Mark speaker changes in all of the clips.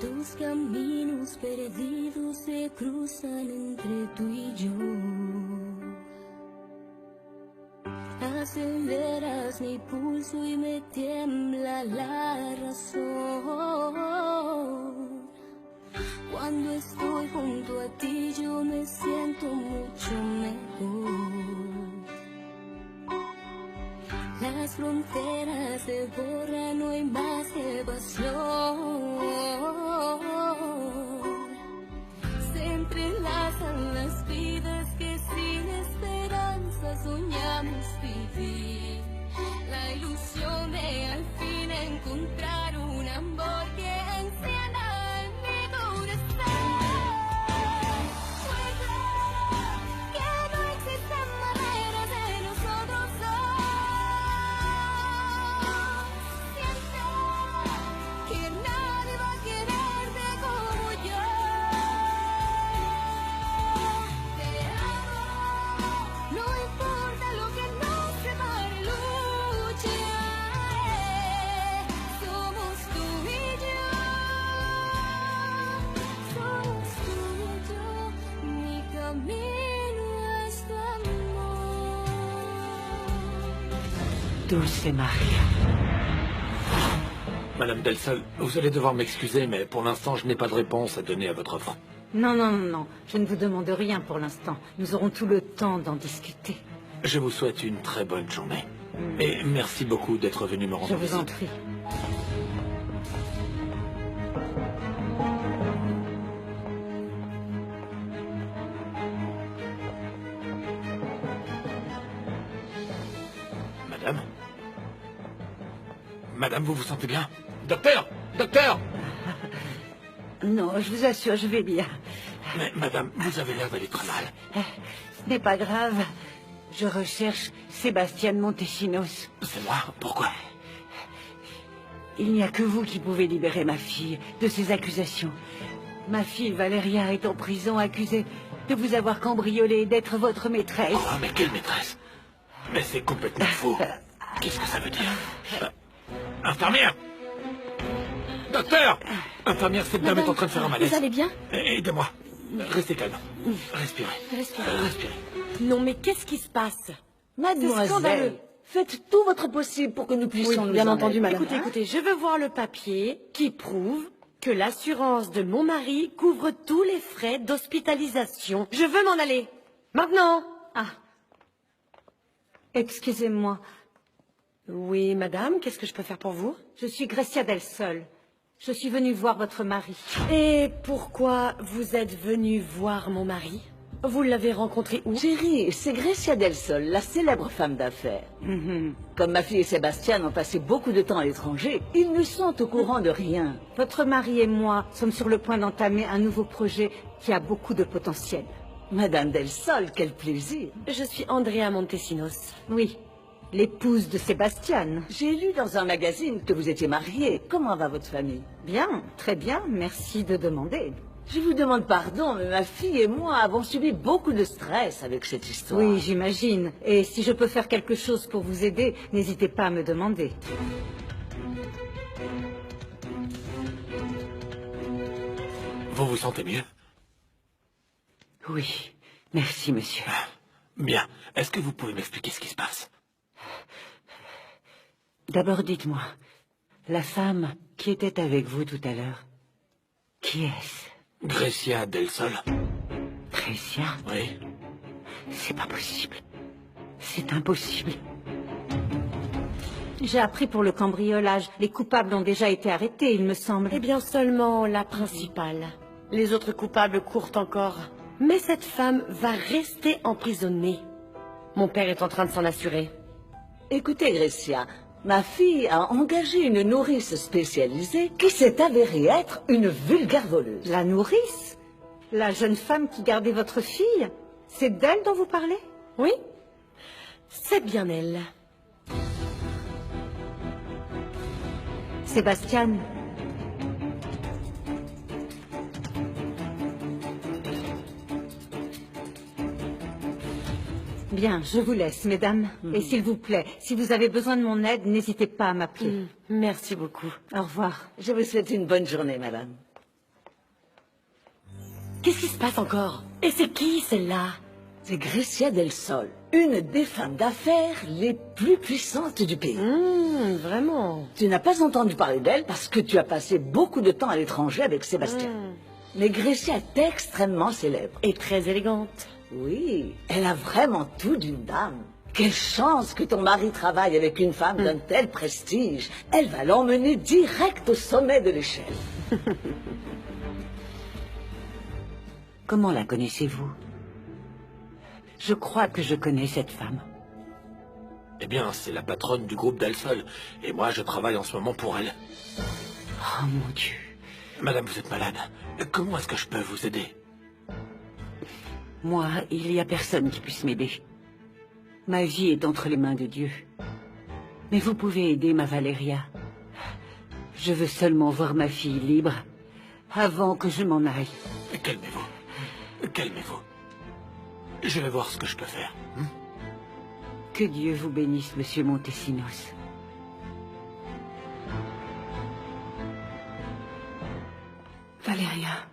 Speaker 1: Dos caminos perdidos se cruzan entre tú y yo. Aceleras mi pulso y me tiembla la razón. Cuando estoy junto a ti yo me siento mucho mejor. Las fronteras se borran, no hay más que pasión. Se entrelazan las vidas que sin esperanza soñamos vivir. La ilusión de al fin encontrar un amor que encienda en mi corazón. Recuerda que no existen barreras de nosotros dos. Siente que nadie va a quererte como yo. Te amo, no importa lo que nos separe, lucharé. Somos tú y yo, somos tú y yo, mi camino es tu amor.
Speaker 2: Dulce Maria.
Speaker 3: Madame Delsol, vous allez devoir m'excuser, mais pour l'instant, je n'ai pas de réponse à donner à votre offre.
Speaker 2: Non, non, non, non. Je ne vous demande rien pour l'instant. Nous aurons tout le temps d'en discuter.
Speaker 3: Je vous souhaite une très bonne journée. Et merci beaucoup d'être venu me rendre
Speaker 2: Je vous en
Speaker 3: visite.
Speaker 2: prie.
Speaker 3: Madame Madame, vous vous sentez bien? Docteur! Docteur!
Speaker 2: Non, je vous assure, je vais bien.
Speaker 3: Mais madame, vous avez l'air d'aller très mal.
Speaker 2: Ce n'est pas grave. Je recherche Sébastien Montesinos.
Speaker 3: C'est moi? Pourquoi?
Speaker 2: Il n'y a que vous qui pouvez libérer ma fille de ces accusations. Ma fille Valéria est en prison accusée de vous avoir cambriolé et d'être votre maîtresse.
Speaker 3: Oh, mais quelle maîtresse? Mais c'est complètement faux. Qu'est-ce que ça veut dire? Infirmière! Docteur! Infirmière, cette dame est en train de faire un malaise.
Speaker 1: Vous allez bien?
Speaker 3: Aidez-moi. Restez calme. Respirez. Respirez.
Speaker 4: Non, mais qu'est-ce qui se passe?
Speaker 5: Mademoiselle, faites tout votre possible pour que nous puissions nous
Speaker 4: bien
Speaker 5: en
Speaker 4: entendu,
Speaker 5: aller.
Speaker 4: madame. Écoutez, je veux voir le papier qui prouve que l'assurance de mon mari couvre tous les frais d'hospitalisation. Je veux m'en aller. Maintenant.
Speaker 2: Ah. Excusez-moi.
Speaker 4: Oui, madame, qu'est-ce que je peux faire pour vous?
Speaker 2: Je suis Grecia Del Sol. Je suis venue voir votre mari.
Speaker 4: Et pourquoi vous êtes venue voir mon mari? Vous l'avez rencontré où?
Speaker 5: Chérie, c'est Grecia Del Sol, la célèbre femme d'affaires. Comme ma fille et Sébastien ont passé beaucoup de temps à l'étranger, ils ne sont au courant de rien.
Speaker 2: Votre mari et moi sommes sur le point d'entamer un nouveau projet qui a beaucoup de potentiel.
Speaker 5: Madame Del Sol, quel plaisir.
Speaker 4: Je suis Andrea Montesinos.
Speaker 2: Oui, l'épouse de Sébastien.
Speaker 5: J'ai lu dans un magazine que vous étiez mariée. Comment va votre famille?
Speaker 2: Bien, très bien, merci de demander.
Speaker 5: Je vous demande pardon, mais ma fille et moi avons subi beaucoup de stress avec cette histoire.
Speaker 2: Oui, j'imagine. Et si je peux faire quelque chose pour vous aider, n'hésitez pas à me demander.
Speaker 3: Vous vous sentez mieux?
Speaker 2: Oui, merci, monsieur.
Speaker 3: Bien. Est-ce que vous pouvez m'expliquer ce qui se passe?
Speaker 2: D'abord, dites-moi, la femme qui était avec vous tout à l'heure, qui est-ce?
Speaker 3: Grecia Del Sol.
Speaker 2: Grecia?
Speaker 3: Oui.
Speaker 2: C'est pas possible. C'est impossible. J'ai appris pour le cambriolage. Les coupables ont déjà été arrêtés, il me semble.
Speaker 4: Eh bien, seulement la principale. Les autres coupables courent encore. Mais cette femme va rester emprisonnée. Mon père est en train de s'en assurer.
Speaker 5: Écoutez, Grecia, ma fille a engagé une nourrice spécialisée qui s'est avérée être une vulgaire voleuse.
Speaker 2: La nourrice? La jeune femme qui gardait votre fille? C'est d'elle dont vous parlez?
Speaker 4: Oui, c'est bien elle.
Speaker 2: Sébastien. Bien, je vous laisse, mesdames. Et s'il vous plaît, si vous avez besoin de mon aide, n'hésitez pas à m'appeler.
Speaker 4: Merci beaucoup.
Speaker 2: Au revoir.
Speaker 5: Je vous souhaite une bonne journée, madame.
Speaker 4: Qu'est-ce qui se passe encore? Et c'est qui, celle-là?
Speaker 5: C'est Grecia del Sol, une des femmes d'affaires les plus puissantes du pays.
Speaker 4: Vraiment?
Speaker 5: Tu n'as pas entendu parler d'elle parce que tu as passé beaucoup de temps à l'étranger avec Sébastien. Mais Grecia est extrêmement célèbre.
Speaker 4: Et très élégante.
Speaker 5: Oui, elle a vraiment tout d'une dame. Quelle chance que ton mari travaille avec une femme d'un tel prestige. Elle va l'emmener direct au sommet de l'échelle.
Speaker 2: Comment la connaissez-vous? Je crois que je connais cette femme.
Speaker 3: Eh bien, c'est la patronne du groupe Del Sol. Et moi, je travaille en ce moment pour elle.
Speaker 2: Oh mon Dieu.
Speaker 3: Madame, vous êtes malade. Comment est-ce que je peux vous aider?
Speaker 2: Moi, il n'y a personne qui puisse m'aider. Ma vie est entre les mains de Dieu. Mais vous pouvez aider ma Valeria. Je veux seulement voir ma fille libre, avant que je m'en aille.
Speaker 3: Calmez-vous. Calmez-vous. Je vais voir ce que je peux faire.
Speaker 2: Que Dieu vous bénisse, Monsieur Montesinos.
Speaker 1: Valeria.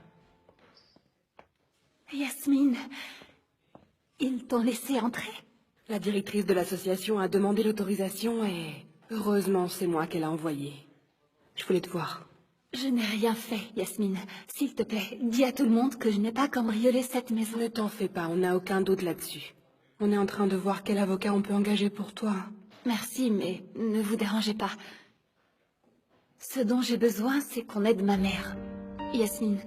Speaker 1: Yasmine. Ils t'ont laissé entrer?
Speaker 6: La directrice de l'association a demandé l'autorisation et... heureusement, c'est moi qu'elle a envoyé. Je voulais te voir.
Speaker 1: Je n'ai rien fait, Yasmine. S'il te plaît, dis à tout le monde que je n'ai pas cambriolé cette maison.
Speaker 6: Ne t'en fais pas, on n'a aucun doute là-dessus. On est en train de voir quel avocat on peut engager pour toi.
Speaker 1: Merci, mais ne vous dérangez pas. Ce dont j'ai besoin, c'est qu'on aide ma mère. Yasmine.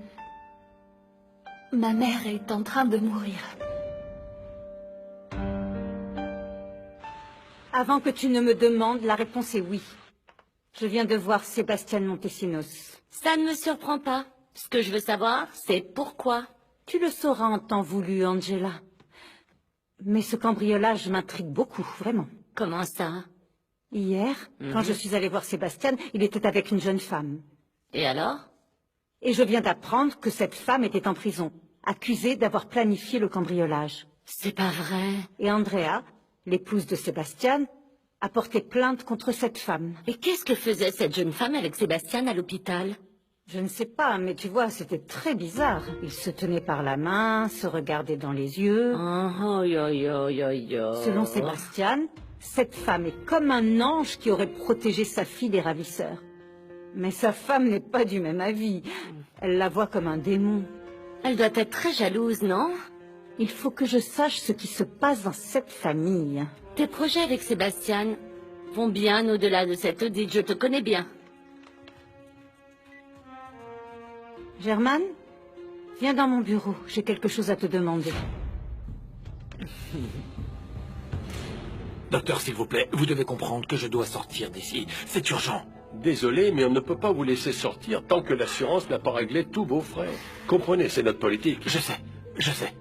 Speaker 1: Ma mère est en train de mourir.
Speaker 2: Avant que tu ne me demandes, la réponse est oui. Je viens de voir Sébastien Montesinos.
Speaker 4: Ça ne me surprend pas. Ce que je veux savoir, c'est pourquoi.
Speaker 2: Tu le sauras en temps voulu, Angela. Mais ce cambriolage m'intrigue beaucoup, vraiment.
Speaker 4: Comment ça?
Speaker 2: Hier, quand je suis allée voir Sébastien, il était avec une jeune femme.
Speaker 4: Et alors?
Speaker 2: Et je viens d'apprendre que cette femme était en prison, accusée d'avoir planifié le cambriolage.
Speaker 4: C'est pas vrai.
Speaker 2: Et Andrea, l'épouse de Sébastien, a porté plainte contre cette femme.
Speaker 4: Et qu'est-ce que faisait cette jeune femme avec Sébastien à l'hôpital?
Speaker 2: Je ne sais pas, mais tu vois, c'était très bizarre. Ils se tenaient par la main, se regardaient dans les yeux. Selon Sébastien, cette femme est comme un ange qui aurait protégé sa fille des ravisseurs. Mais sa femme n'est pas du même avis. Elle la voit comme un démon.
Speaker 4: Elle doit être très jalouse, non?
Speaker 2: Il faut que je sache ce qui se passe dans cette famille.
Speaker 4: Tes projets avec Sébastien vont bien au-delà de cette audite, je te connais bien.
Speaker 2: Germaine, viens dans mon bureau. J'ai quelque chose à te demander.
Speaker 3: Docteur, s'il vous plaît, vous devez comprendre que je dois sortir d'ici. C'est urgent.
Speaker 7: Désolé, mais on ne peut pas vous laisser sortir tant que l'assurance n'a pas réglé tous vos frais. Comprenez, c'est notre politique.
Speaker 3: Je sais.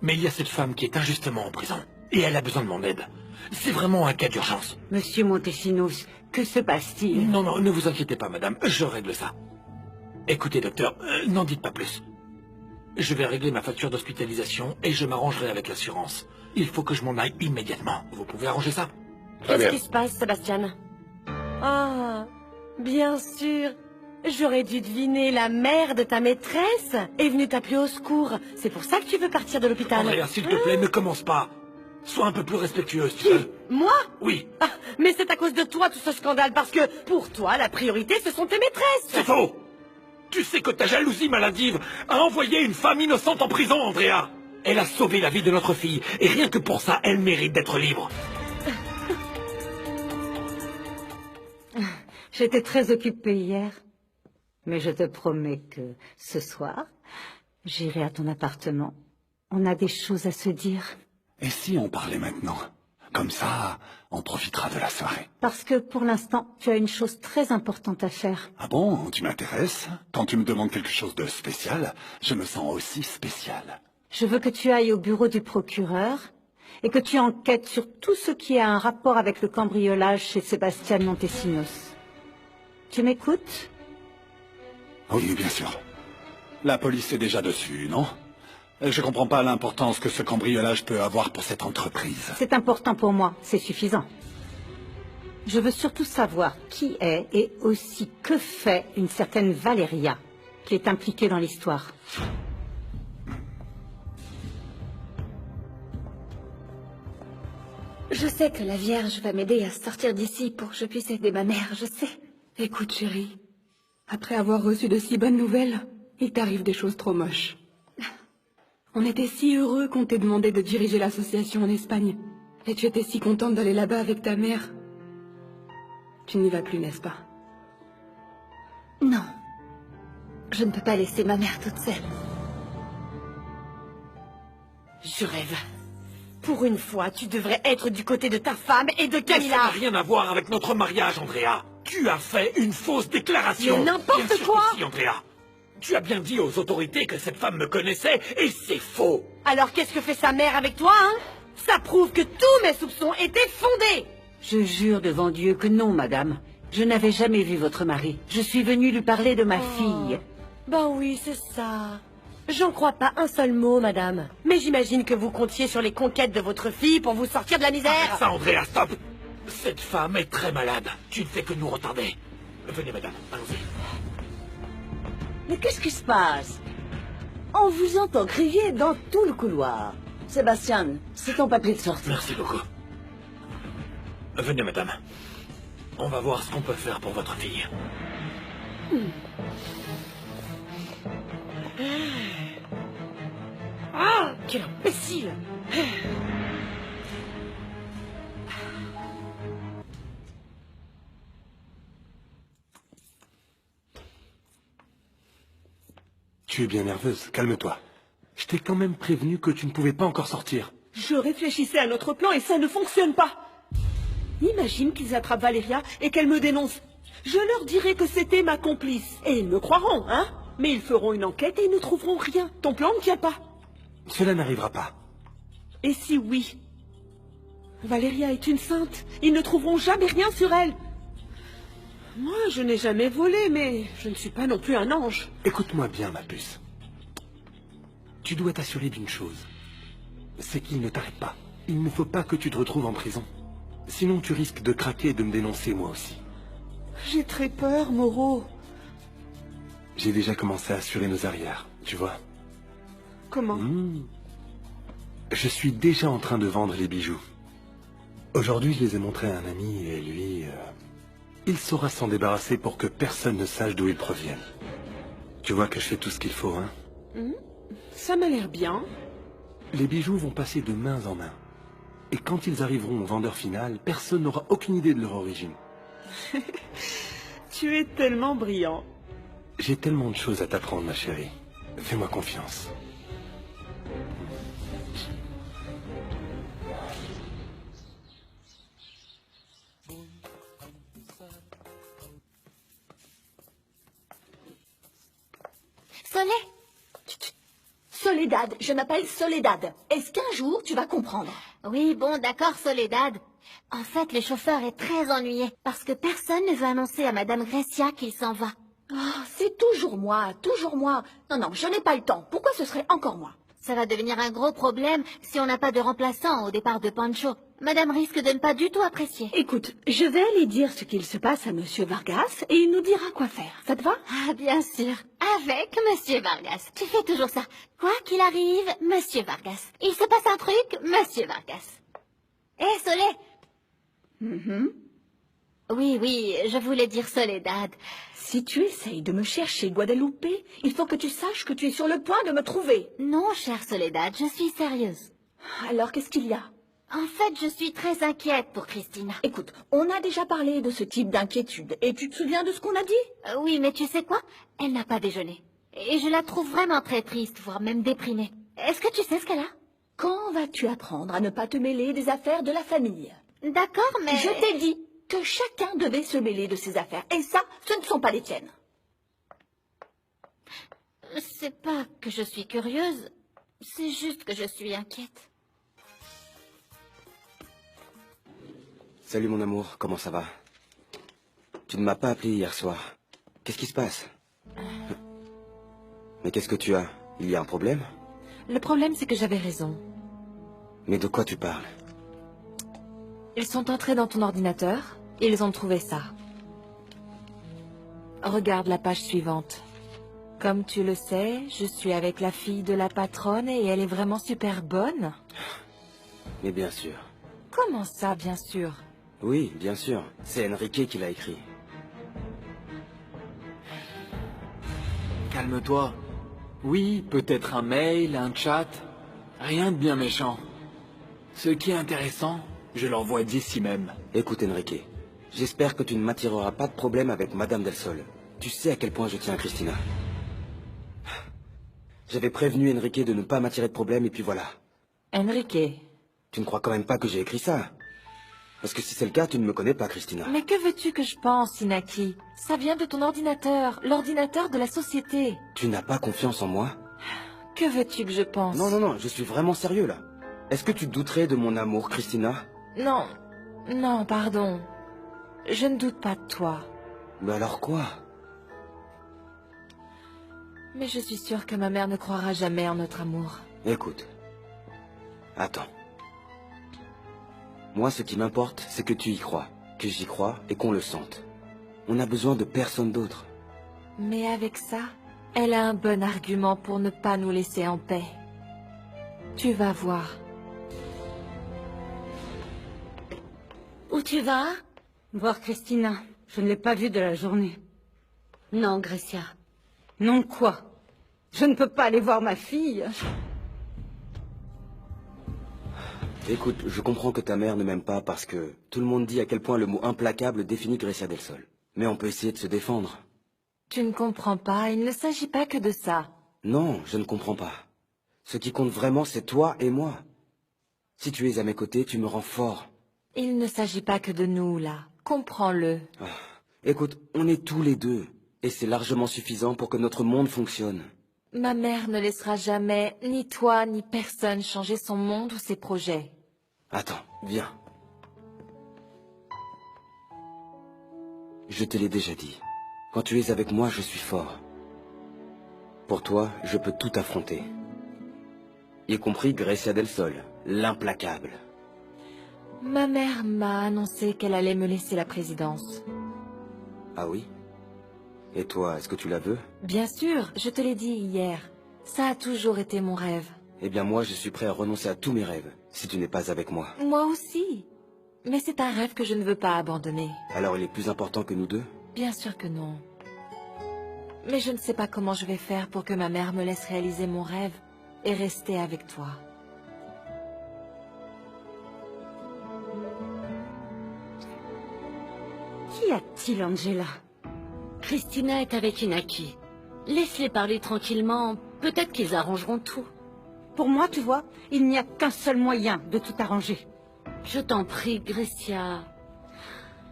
Speaker 3: Mais il y a cette femme qui est injustement en prison. Et elle a besoin de mon aide. C'est vraiment un cas d'urgence.
Speaker 2: Monsieur Montesinos, que se passe-t-il?
Speaker 3: Non, ne vous inquiétez pas, madame. Je règle ça. Écoutez, docteur, n'en dites pas plus. Je vais régler ma facture d'hospitalisation et je m'arrangerai avec l'assurance. Il faut que je m'en aille immédiatement. Vous pouvez arranger ça?
Speaker 7: Très
Speaker 4: Qu'est-ce
Speaker 7: bien.
Speaker 4: qui se passe, Sébastien? Ah, bien sûr. J'aurais dû deviner, la mère de ta maîtresse est venue t'appeler au secours. C'est pour ça que tu veux partir de l'hôpital.
Speaker 3: Andrea, s'il te plaît, ne commence pas. Sois un peu plus respectueuse, tu sais.
Speaker 4: Moi?
Speaker 3: Oui,
Speaker 4: Ah, mais c'est à cause de toi tout ce scandale, parce que pour toi, la priorité, ce sont tes maîtresses.
Speaker 3: c'est faux. Tu sais que ta jalousie maladive a envoyé une femme innocente en prison, Andrea. Elle a sauvé la vie de notre fille, et rien que pour ça, elle mérite d'être libre.
Speaker 2: J'étais très occupée hier. Mais je te promets que ce soir, j'irai à ton appartement. On a des choses à se dire.
Speaker 8: Et si on parlait maintenant? Comme ça, on profitera de la soirée.
Speaker 2: Parce que pour l'instant, tu as une chose très importante à faire.
Speaker 8: Ah bon, tu m'intéresses? Quand tu me demandes quelque chose de spécial, je me sens aussi spécial.
Speaker 2: Je veux que tu ailles au bureau du procureur et que tu enquêtes sur tout ce qui a un rapport avec le cambriolage chez Sébastien Montesinos. Tu m'écoutes?
Speaker 8: Oui, bien sûr. La police est déjà dessus, non? Je comprends pas l'importance que ce cambriolage peut avoir pour cette entreprise.
Speaker 2: C'est important pour moi, c'est suffisant. Je veux surtout savoir qui est et aussi que fait une certaine Valeria, qui est impliquée dans l'histoire.
Speaker 1: Je sais que la Vierge va m'aider à sortir d'ici pour que je puisse aider ma mère, je sais.
Speaker 6: Écoute, chérie. Après avoir reçu de si bonnes nouvelles, il t'arrive des choses trop moches. On était si heureux qu'on t'ait demandé de diriger l'association en Espagne. Et tu étais si contente d'aller là-bas avec ta mère. Tu n'y vas plus, n'est-ce pas?
Speaker 1: Non. Je ne peux pas laisser ma mère toute seule.
Speaker 4: Je rêve. Pour une fois, tu devrais être du côté de ta femme et de
Speaker 3: Mais ça n'a
Speaker 4: Camilla.
Speaker 3: rien à voir avec notre mariage, Andrea. Tu as fait une fausse déclaration.
Speaker 4: Mais n'importe
Speaker 3: Bien sûr
Speaker 4: quoi.
Speaker 3: que si, Andrea. Tu as bien dit aux autorités que cette femme me connaissait, et c'est faux.
Speaker 4: Alors qu'est-ce que fait sa mère avec toi, hein? Ça prouve que tous mes soupçons étaient fondés.
Speaker 2: Je jure devant Dieu que non, madame. Je n'avais jamais vu votre mari. Je suis venue lui parler de ma fille.
Speaker 4: Ben oui, c'est ça. J'en crois pas un seul mot, madame. Mais j'imagine que vous comptiez sur les conquêtes de votre fille pour vous sortir de la misère.
Speaker 3: Arrête ça, Andrea, stop. Cette femme est très malade. Tu ne fais que nous retarder. Venez, madame, allons-y.
Speaker 5: Mais qu'est-ce qui se passe? On vous entend crier dans tout le couloir. Sébastien, c'est ton papier de sortie.
Speaker 3: Merci beaucoup. Venez, madame. On va voir ce qu'on peut faire pour votre fille.
Speaker 4: Ah, quel imbécile.
Speaker 9: Tu es bien nerveuse, calme-toi. Je t'ai quand même prévenu que tu ne pouvais pas encore sortir.
Speaker 10: Je réfléchissais à notre plan et ça ne fonctionne pas. Imagine qu'ils attrapent Valéria et qu'elle me dénonce. Je leur dirai que c'était ma complice. Et ils me croiront, hein? Mais ils feront une enquête et ils ne trouveront rien. Ton plan ne tient pas.
Speaker 9: Cela n'arrivera pas.
Speaker 10: Et si oui? Valéria est une sainte. Ils ne trouveront jamais rien sur elle. Moi, je n'ai jamais volé, mais je ne suis pas non plus un ange.
Speaker 9: Écoute-moi bien, ma puce. Tu dois t'assurer d'une chose. C'est qu'il ne t'arrête pas. Il ne faut pas que tu te retrouves en prison. Sinon, tu risques de craquer et de me dénoncer, moi aussi.
Speaker 10: J'ai très peur, Moreau.
Speaker 9: J'ai déjà commencé à assurer nos arrières, tu vois.
Speaker 10: Comment?
Speaker 9: Je suis déjà en train de vendre les bijoux. Aujourd'hui, je les ai montrés à un ami et lui... il saura s'en débarrasser pour que personne ne sache d'où ils proviennent. Tu vois que je fais tout ce qu'il faut, hein?
Speaker 10: Ça m'a l'air bien.
Speaker 9: Les bijoux vont passer de main en main. Et quand ils arriveront au vendeur final, personne n'aura aucune idée de leur origine.
Speaker 10: Tu es tellement brillant.
Speaker 9: J'ai tellement de choses à t'apprendre, ma chérie. Fais-moi confiance.
Speaker 1: Soleil?
Speaker 11: Soledad, je m'appelle Soledad. Est-ce qu'un jour tu vas comprendre?
Speaker 1: Oui, bon, d'accord, Soledad. En fait, le chauffeur est très ennuyé parce que personne ne veut annoncer à Madame Grecia qu'il s'en va.
Speaker 11: Oh, c'est toujours moi, toujours moi. Non, non, je n'ai pas le temps. Pourquoi ce serait encore moi?
Speaker 1: Ça va devenir un gros problème si on n'a pas de remplaçant au départ de Pancho. Madame risque de ne pas du tout apprécier.
Speaker 11: Écoute, je vais aller dire ce qu'il se passe à Monsieur Vargas et il nous dira quoi faire. Ça te va?
Speaker 1: Ah, bien sûr. Avec Monsieur Vargas. Tu fais toujours ça. Quoi qu'il arrive, Monsieur Vargas. Il se passe un truc, Monsieur Vargas. Hé, Soleil. Oui, oui, je voulais dire Soledad.
Speaker 11: Si tu essayes de me chercher, Guadalupe, il faut que tu saches que tu es sur le point de me trouver.
Speaker 1: Non, chère Soledad, je suis sérieuse.
Speaker 11: Alors, qu'est-ce qu'il y a?
Speaker 1: En fait, je suis très inquiète pour Christina.
Speaker 11: Écoute, on a déjà parlé de ce type d'inquiétude. Et tu te souviens de ce qu'on a dit?
Speaker 1: Oui, mais tu sais quoi? Elle n'a pas déjeuné. Et je la trouve vraiment très triste, voire même déprimée. Est-ce que tu sais ce qu'elle a?
Speaker 11: Quand vas-tu apprendre à ne pas te mêler des affaires de la famille?
Speaker 1: D'accord, mais...
Speaker 11: Je t'ai dit que chacun devait se mêler de ses affaires. Et ça, ce ne sont pas les tiennes.
Speaker 1: C'est pas que je suis curieuse, c'est juste que je suis inquiète.
Speaker 12: Salut mon amour, comment ça va? Tu ne m'as pas appelé hier soir. Qu'est-ce qui se passe? Mais qu'est-ce que tu as? Il y a un problème?
Speaker 4: Le problème, c'est que j'avais raison.
Speaker 12: Mais de quoi tu parles?
Speaker 4: Ils sont entrés dans ton ordinateur et ils ont trouvé ça. Regarde la page suivante. Comme tu le sais, je suis avec la fille de la patronne et elle est vraiment super bonne.
Speaker 12: Mais bien sûr.
Speaker 4: Comment ça, bien sûr?
Speaker 12: Oui, bien sûr. C'est Enrique qui l'a écrit.
Speaker 13: Calme-toi. Oui, peut-être un mail, un chat. Rien de bien méchant. Ce qui est intéressant, je l'envoie d'ici même.
Speaker 12: Écoute, Enrique. J'espère que tu ne m'attireras pas de problème avec Madame Del Sol. Tu sais à quel point je tiens à Christina. J'avais prévenu Enrique de ne pas m'attirer de problème et puis voilà.
Speaker 4: Enrique.
Speaker 12: Tu ne crois quand même pas que j'ai écrit ça? Parce que si c'est le cas, tu ne me connais pas, Christina.
Speaker 4: Mais que veux-tu que je pense, Inaki? Ça vient de ton ordinateur, l'ordinateur de la société.
Speaker 12: Tu n'as pas confiance en moi?
Speaker 4: Que veux-tu que je pense?
Speaker 12: Non, non, non, je suis vraiment sérieux là. Est-ce que tu douterais de mon amour, Christina?
Speaker 4: Non, non, pardon. Je ne doute pas de toi.
Speaker 12: Mais alors quoi?
Speaker 4: Mais je suis sûre que ma mère ne croira jamais en notre amour.
Speaker 12: Écoute. Attends. Moi, ce qui m'importe, c'est que tu y crois, que j'y crois et qu'on le sente. On n'a besoin de personne d'autre.
Speaker 4: Mais avec ça, elle a un bon argument pour ne pas nous laisser en paix. Tu vas voir.
Speaker 1: Où tu vas?
Speaker 2: Voir Christina. Je ne l'ai pas vue de la journée.
Speaker 1: Non, Grecia.
Speaker 2: Non quoi? Je ne peux pas aller voir ma fille.
Speaker 12: Écoute, je comprends que ta mère ne m'aime pas parce que tout le monde dit à quel point le mot implacable définit Grecia del Sol. Mais on peut essayer de se défendre.
Speaker 4: Tu ne comprends pas, il ne s'agit pas que de ça.
Speaker 12: Non, je ne comprends pas. Ce qui compte vraiment, c'est toi et moi. Si tu es à mes côtés, tu me rends fort.
Speaker 4: Il ne s'agit pas que de nous, là. Comprends-le.
Speaker 12: Écoute, on est tous les deux. Et c'est largement suffisant pour que notre monde fonctionne.
Speaker 4: Ma mère ne laissera jamais, ni toi, ni personne, changer son monde ou ses projets.
Speaker 12: Attends, viens. Je te l'ai déjà dit. Quand tu es avec moi, je suis fort. Pour toi, je peux tout affronter. Y compris Grecia del Sol, l'implacable.
Speaker 4: Ma mère m'a annoncé qu'elle allait me laisser la présidence.
Speaker 12: Ah oui? Et toi, est-ce que tu la veux?
Speaker 4: Bien sûr, je te l'ai dit hier. Ça a toujours été mon rêve.
Speaker 12: Eh bien moi, je suis prêt à renoncer à tous mes rêves, si tu n'es pas avec moi.
Speaker 4: Moi aussi. Mais c'est un rêve que je ne veux pas abandonner.
Speaker 12: Alors il est plus important que nous deux?
Speaker 4: Bien sûr que non. Mais je ne sais pas comment je vais faire pour que ma mère me laisse réaliser mon rêve et rester avec toi.
Speaker 2: Qu'y a-t-il, Angela?
Speaker 1: Christina est avec Inaki. Laisse-les parler tranquillement. Peut-être qu'ils arrangeront tout.
Speaker 2: Pour moi, tu vois, il n'y a qu'un seul moyen de tout arranger.
Speaker 1: Je t'en prie, Grecia.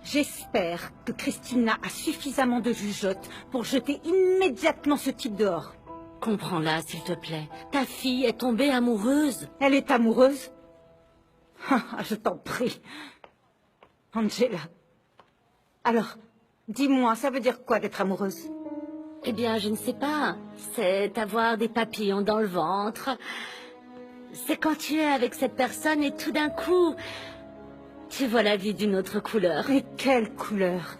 Speaker 2: J'espère que Christina a suffisamment de jugeote pour jeter immédiatement ce type dehors.
Speaker 1: Comprends-la, s'il te plaît. Ta fille est tombée amoureuse.
Speaker 2: Elle est amoureuse? Ah, je t'en prie. Angela. Alors, dis-moi, ça veut dire quoi d'être amoureuse?
Speaker 1: Eh bien, je ne sais pas. C'est avoir des papillons dans le ventre. C'est quand tu es avec cette personne et tout d'un coup, tu vois la vie d'une autre couleur.
Speaker 2: Et quelle couleur?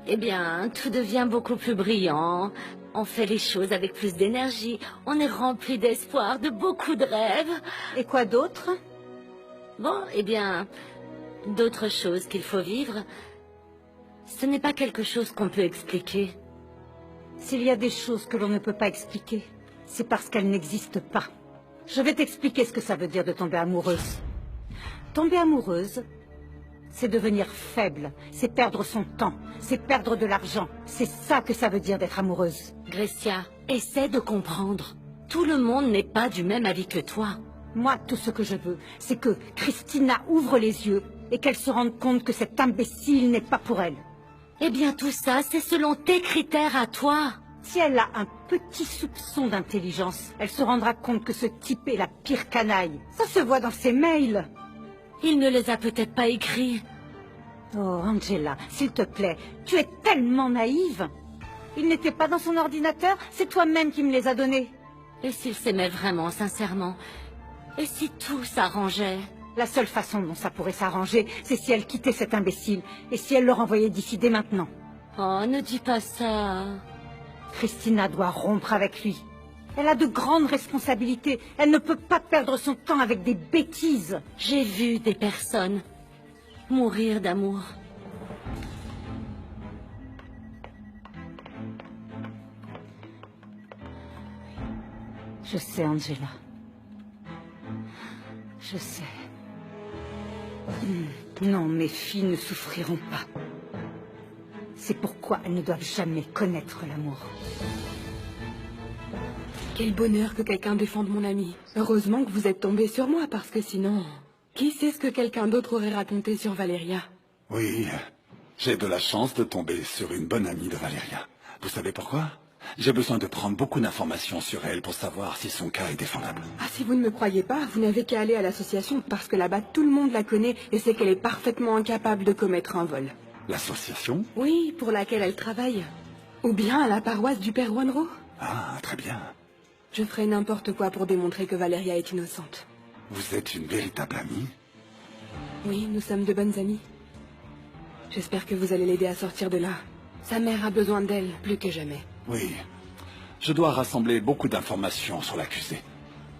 Speaker 1: Eh bien, tout devient beaucoup plus brillant. On fait les choses avec plus d'énergie. On est rempli d'espoir, de beaucoup de rêves.
Speaker 2: Et quoi d'autre?
Speaker 1: Bon, eh bien, d'autres choses qu'il faut vivre. Ce n'est pas quelque chose qu'on peut expliquer.
Speaker 2: S'il y a des choses que l'on ne peut pas expliquer, c'est parce qu'elles n'existent pas. Je vais t'expliquer ce que ça veut dire de tomber amoureuse. Tomber amoureuse, c'est devenir faible, c'est perdre son temps, c'est perdre de l'argent. C'est ça que ça veut dire d'être amoureuse.
Speaker 1: Grecia, essaie de comprendre. Tout le monde n'est pas du même avis que toi.
Speaker 2: Moi, tout ce que je veux, c'est que Christina ouvre les yeux et qu'elle se rende compte que cet imbécile n'est pas pour elle.
Speaker 1: Eh bien, tout ça, c'est selon tes critères à toi.
Speaker 2: Si elle a un petit soupçon d'intelligence, elle se rendra compte que ce type est la pire canaille. Ça se voit dans ses mails.
Speaker 1: Il ne les a peut-être pas écrits.
Speaker 2: Oh, Angela, s'il te plaît, tu es tellement naïve. Il n'était pas dans son ordinateur, c'est toi-même qui me les as donnés.
Speaker 1: Et s'il s'aimait vraiment, sincèrement? Et si tout s'arrangeait?
Speaker 2: La seule façon dont ça pourrait s'arranger, c'est si elle quittait cet imbécile, et si elle le renvoyait d'ici dès maintenant.
Speaker 1: Oh, ne dis pas ça.
Speaker 2: Christina doit rompre avec lui.
Speaker 11: Elle a de grandes responsabilités. Elle ne peut pas perdre son temps avec des bêtises.
Speaker 4: J'ai vu des personnes mourir d'amour.
Speaker 11: Je sais, Angela. Je sais. Non, mes filles ne souffriront pas. C'est pourquoi elles ne doivent jamais connaître l'amour.
Speaker 6: Quel bonheur que quelqu'un défende mon ami. Heureusement que vous êtes tombé sur moi, parce que sinon... Qui sait ce que quelqu'un d'autre aurait raconté sur Valéria?
Speaker 8: Oui, j'ai de la chance de tomber sur une bonne amie de Valéria. Vous savez pourquoi? J'ai besoin de prendre beaucoup d'informations sur elle pour savoir si son cas est défendable.
Speaker 6: Ah, si vous ne me croyez pas, vous n'avez qu'à aller à l'association, parce que là-bas, tout le monde la connaît et sait qu'elle est parfaitement incapable de commettre un vol.
Speaker 8: L'association?
Speaker 6: Oui, pour laquelle elle travaille. Ou bien à la paroisse du Père Wanro.
Speaker 8: Ah, très bien.
Speaker 6: Je ferai n'importe quoi pour démontrer que Valéria est innocente.
Speaker 8: Vous êtes une véritable amie?
Speaker 6: Oui, nous sommes de bonnes amies. J'espère que vous allez l'aider à sortir de là. Sa mère a besoin d'elle, plus que jamais.
Speaker 8: Oui. Je dois rassembler beaucoup d'informations sur l'accusé.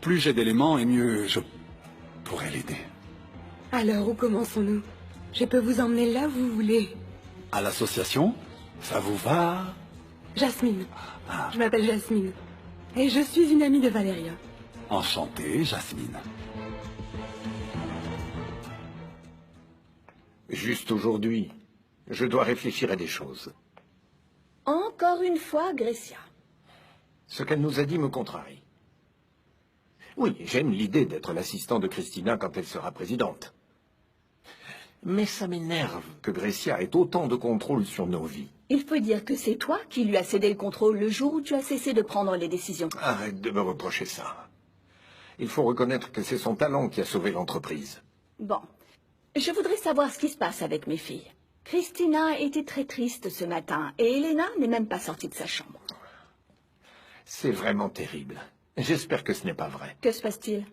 Speaker 8: Plus j'ai d'éléments, et mieux je pourrai l'aider.
Speaker 6: Alors, où commençons-nous? Je peux vous emmener là où vous voulez.
Speaker 8: À l'association? Ça vous va?
Speaker 6: Jasmine. Je m'appelle Jasmine. Et je suis une amie de Valéria.
Speaker 8: Enchantée, Jasmine.
Speaker 14: Juste aujourd'hui, je dois réfléchir à des choses.
Speaker 11: Encore une fois, Grecia.
Speaker 14: Ce qu'elle nous a dit me contrarie. Oui, j'aime l'idée d'être l'assistant de Christina quand elle sera présidente. Mais ça m'énerve que Grecia ait autant de contrôle sur nos vies.
Speaker 11: Il faut dire que c'est toi qui lui as cédé le contrôle le jour où tu as cessé de prendre les décisions.
Speaker 14: Arrête de me reprocher ça. Il faut reconnaître que c'est son talent qui a sauvé l'entreprise.
Speaker 11: Bon, je voudrais savoir ce qui se passe avec mes filles. Christina était très triste ce matin et Elena n'est même pas sortie de sa chambre.
Speaker 14: C'est vraiment terrible. J'espère que ce n'est pas vrai.
Speaker 11: Que se passe-t-il?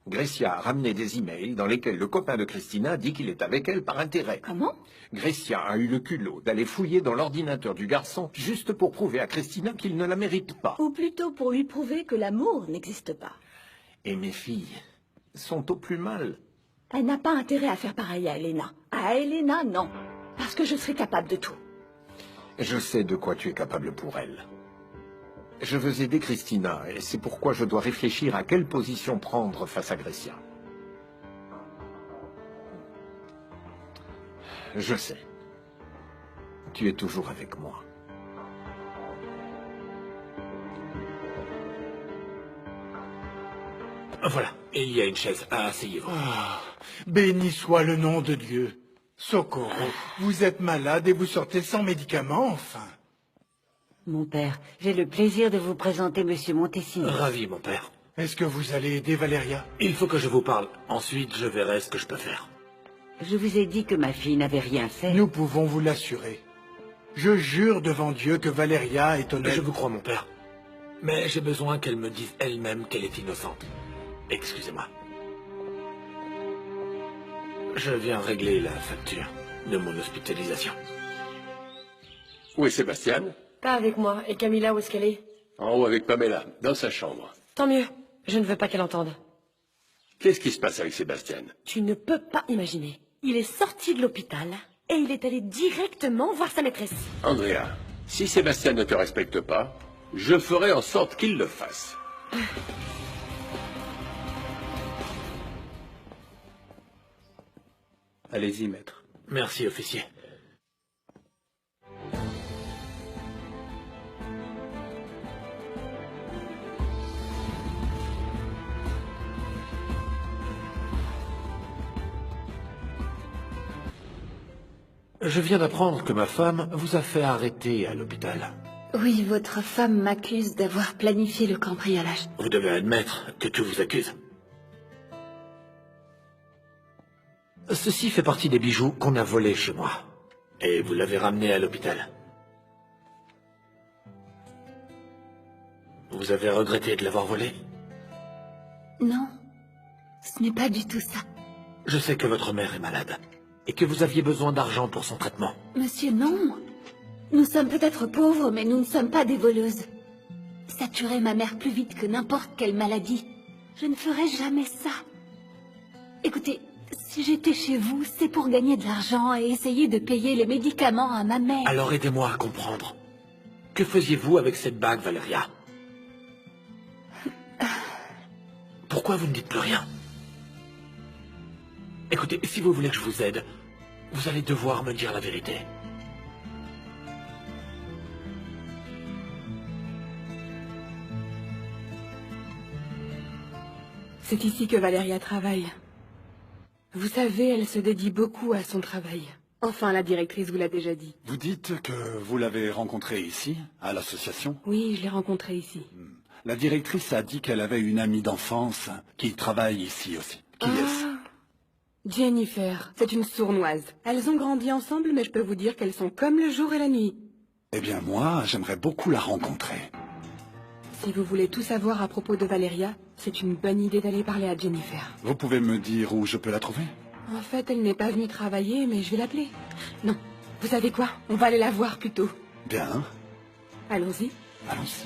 Speaker 14: Grecia a ramené des emails dans lesquels le copain de Christina dit qu'il est avec elle par intérêt.
Speaker 11: Comment?
Speaker 14: Grecia a eu le culot d'aller fouiller dans l'ordinateur du garçon juste pour prouver à Christina qu'il ne la mérite pas.
Speaker 11: Ou plutôt pour lui prouver que l'amour n'existe pas.
Speaker 14: Et mes filles sont au plus mal.
Speaker 11: Elle n'a pas intérêt à faire pareil à Elena. À Elena, non. Parce que je serai capable de tout.
Speaker 14: Je sais de quoi tu es capable pour elle. Je veux aider Christina, et c'est pourquoi je dois réfléchir à quelle position prendre face à Grecia. Je sais. Tu es toujours avec moi.
Speaker 3: Voilà, et il y a une chaise. Asseyez-vous.
Speaker 15: Béni soit le nom de Dieu. Socorro, vous êtes malade et vous sortez sans médicaments, enfin.
Speaker 2: Mon père, j'ai le plaisir de vous présenter Monsieur Montessini.
Speaker 3: Ravi, mon père.
Speaker 15: Est-ce que vous allez aider Valéria?
Speaker 3: Il faut que je vous parle. Ensuite, je verrai ce que je peux faire.
Speaker 2: Je vous ai dit que ma fille n'avait rien fait.
Speaker 15: Nous pouvons vous l'assurer. Je jure devant Dieu que Valéria est honnête.
Speaker 3: Je vous crois, mon père. Mais j'ai besoin qu'elle me dise elle-même qu'elle est innocente. Excusez-moi. Je viens régler la facture de mon hospitalisation.
Speaker 7: Où est Sébastien?
Speaker 4: Pas avec moi. Et Camilla, où est-ce qu'elle est?
Speaker 7: En haut avec Pamela, dans sa chambre.
Speaker 4: Tant mieux. Je ne veux pas qu'elle entende.
Speaker 7: Qu'est-ce qui se passe avec Sébastien?
Speaker 4: Tu ne peux pas imaginer. Il est sorti de l'hôpital et il est allé directement voir sa maîtresse.
Speaker 7: Andrea, si Sébastien ne te respecte pas, je ferai en sorte qu'il le fasse.
Speaker 13: Allez-y, maître.
Speaker 3: Merci, officier. Je viens d'apprendre que ma femme vous a fait arrêter à l'hôpital.
Speaker 1: Oui, votre femme m'accuse d'avoir planifié le cambriolage.
Speaker 3: Vous devez admettre que tout vous accuse. Ceci fait partie des bijoux qu'on a volés chez moi. Et vous l'avez ramené à l'hôpital. Vous avez regretté de l'avoir volé?
Speaker 1: Non, ce n'est pas du tout ça.
Speaker 3: Je sais que votre mère est malade. Et que vous aviez besoin d'argent pour son traitement.
Speaker 1: Monsieur, non. Nous sommes peut-être pauvres, mais nous ne sommes pas des voleuses. Ça tuerait ma mère plus vite que n'importe quelle maladie. Je ne ferais jamais ça. Écoutez, si j'étais chez vous, c'est pour gagner de l'argent et essayer de payer les médicaments à ma mère.
Speaker 3: Alors aidez-moi à comprendre. Que faisiez-vous avec cette bague, Valeria? Pourquoi vous ne dites plus rien? Écoutez, si vous voulez que je vous aide, vous allez devoir me dire la vérité.
Speaker 6: C'est ici que Valeria travaille. Vous savez, elle se dédie beaucoup à son travail. Enfin, la directrice vous l'a déjà dit.
Speaker 8: Vous dites que vous l'avez rencontrée ici, à l'association?
Speaker 6: Oui, je l'ai rencontrée ici.
Speaker 8: La directrice a dit qu'elle avait une amie d'enfance qui travaille ici aussi. Qui est-ce?
Speaker 6: Jennifer, c'est une sournoise. Elles ont grandi ensemble, mais je peux vous dire qu'elles sont comme le jour et la nuit.
Speaker 8: Eh bien, moi, j'aimerais beaucoup la rencontrer.
Speaker 6: Si vous voulez tout savoir à propos de Valeria, c'est une bonne idée d'aller parler à Jennifer.
Speaker 8: Vous pouvez me dire où je peux la trouver?
Speaker 6: En fait, elle n'est pas venue travailler, mais je vais l'appeler. Non, vous savez quoi? On va aller la voir plutôt.
Speaker 8: Bien.
Speaker 6: Allons-y.
Speaker 8: Allons-y.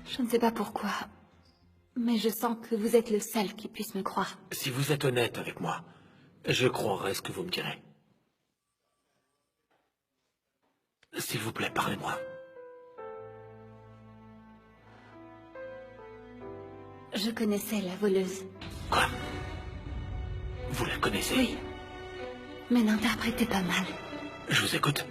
Speaker 1: Je ne sais pas pourquoi, mais je sens que vous êtes le seul qui puisse me croire.
Speaker 3: Si vous êtes honnête avec moi, je croirai ce que vous me direz. S'il vous plaît, parlez-moi.
Speaker 1: Je connaissais la voleuse.
Speaker 3: Quoi? Vous la connaissez?
Speaker 1: Oui, mais n'interprétez pas mal.
Speaker 3: Je vous écoute.